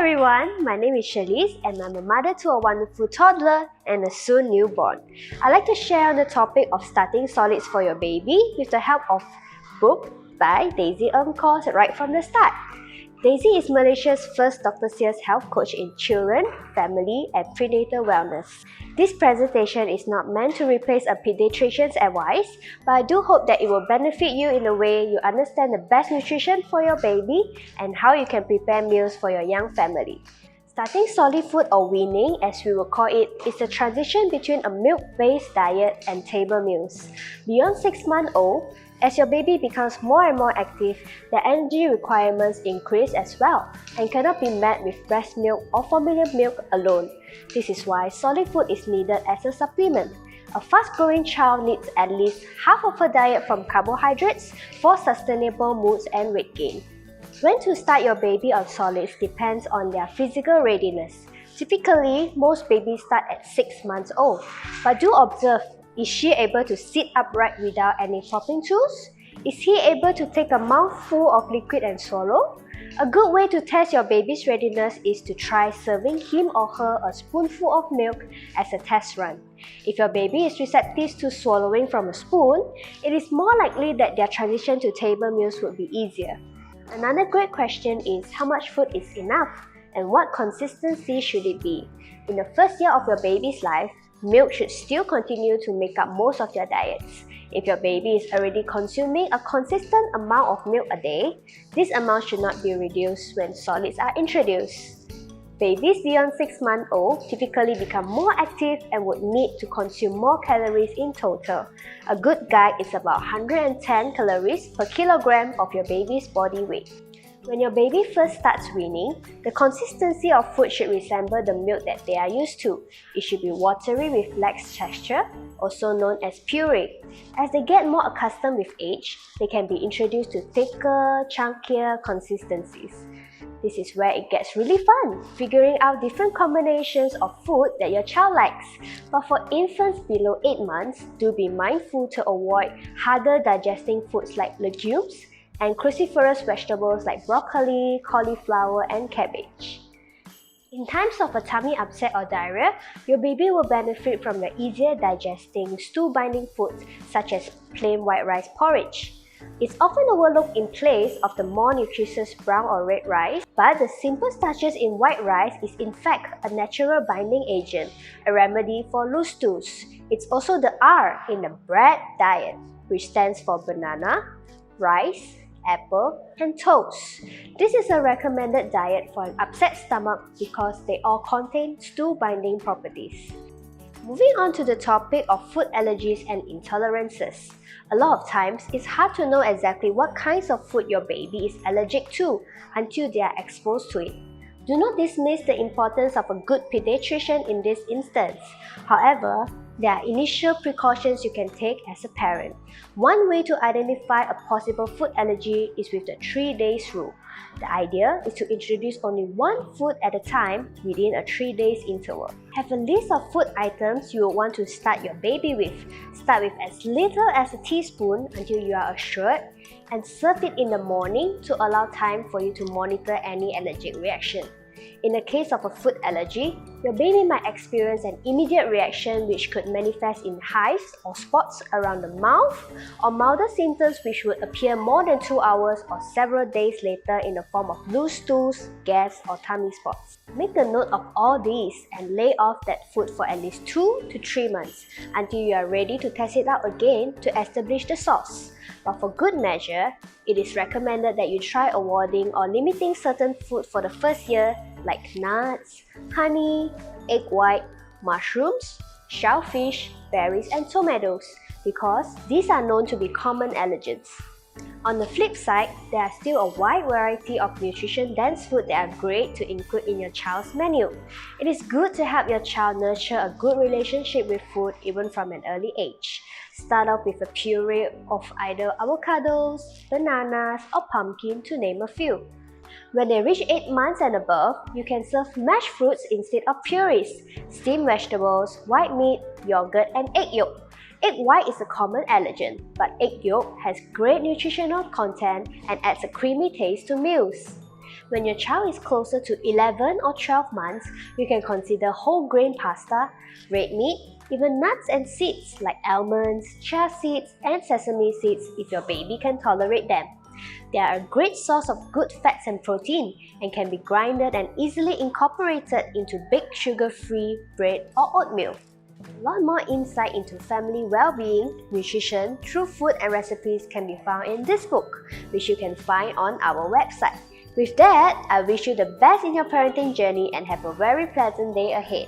everyone, my name is Shalise and I'm a mother to a wonderful toddler and a soon newborn. I'd like to share on the topic of starting solids for your baby with the help of book by Daisy Ng course right from the start. Daisy is Malaysia's first Dr. Sears health coach in children, family and prenatal wellness. This presentation is not meant to replace a pediatrician's advice, but I do hope that it will benefit you in a way you understand the best nutrition for your baby and how you can prepare meals for your young family. Starting solid food or weaning, as we will call it, is a transition between a milk-based diet and table meals. Beyond 6-month-old, as your baby becomes more and more active, the energy requirements increase as well and cannot be met with breast milk or formula milk alone. This is why solid food is needed as a supplement. A fast-growing child needs at least half of her diet from carbohydrates for sustainable moods and weight gain. When to start your baby on solids depends on their physical readiness. Typically, most babies start at 6 months old, but do observe, is she able to sit upright without any propping tools? Is he able to take a mouthful of liquid and swallow? A good way to test your baby's readiness is to try serving him or her a spoonful of milk as a test run. If your baby is receptive to swallowing from a spoon, it is more likely that their transition to table meals would be easier. Another great question is how much food is enough and what consistency should it be? In the first year of your baby's life, milk should still continue to make up most of their diets. If your baby is already consuming a consistent amount of milk a day, this amount should not be reduced when solids are introduced. Babies beyond 6-month-old typically become more active and would need to consume more calories in total. A good guide is about 110 calories per kilogram of your baby's body weight. When your baby first starts weaning, the consistency of food should resemble the milk that they are used to. It should be watery with lax texture, also known as puree. As they get more accustomed with age, they can be introduced to thicker, chunkier consistencies. This is where it gets really fun, figuring out different combinations of food that your child likes. But for infants below 8 months, do be mindful to avoid harder digesting foods like legumes and cruciferous vegetables like broccoli, cauliflower, and cabbage. In times of a tummy upset or diarrhea, your baby will benefit from the easier digesting stool binding foods such as plain white rice porridge. It's often overlooked in place of the more nutritious brown or red rice, but the simple starches in white rice is in fact a natural binding agent, a remedy for loose stools. It's also the R in the bread diet, which stands for banana, rice, apple, and toast. This is a recommended diet for an upset stomach because they all contain stool binding properties. Moving on to the topic of food allergies and intolerances. A lot of times, it's hard to know exactly what kinds of food your baby is allergic to until they are exposed to it. Do not dismiss the importance of a good pediatrician in this instance. However, there are initial precautions you can take as a parent. One way to identify a possible food allergy is with the 3 days rule. The idea is to introduce only one food at a time within a 3 days interval. Have a list of food items you will want to start your baby with. Start with as little as a teaspoon until you are assured, and serve it in the morning to allow time for you to monitor any allergic reaction. In the case of a food allergy, your baby might experience an immediate reaction which could manifest in hives or spots around the mouth, or milder symptoms which would appear more than 2 hours or several days later in the form of loose stools, gas, or tummy spots. Make a note of all these and lay off that food for at least 2 to 3 months until you are ready to test it out again to establish the source. But for good measure, it is recommended that you try avoiding or limiting certain food for the first year like nuts, honey, egg white, mushrooms, shellfish, berries, and tomatoes because these are known to be common allergens. On the flip side, there are still a wide variety of nutrition-dense food that are great to include in your child's menu. It is good to help your child nurture a good relationship with food even from an early age. Start off with a puree of either avocados, bananas, or pumpkin to name a few. When they reach 8 months and above, you can serve mashed fruits instead of purees, steamed vegetables, white meat, yogurt, and egg yolk. Egg white is a common allergen, but egg yolk has great nutritional content and adds a creamy taste to meals. When your child is closer to 11 or 12 months, you can consider whole grain pasta, red meat, even nuts and seeds like almonds, chia seeds, and sesame seeds if your baby can tolerate them. They are a great source of good fats and protein and can be grinded and easily incorporated into baked sugar-free bread or oatmeal. A lot more insight into family well-being, nutrition through food and recipes can be found in this book, which you can find on our website. With that, I wish you the best in your parenting journey and have a very pleasant day ahead.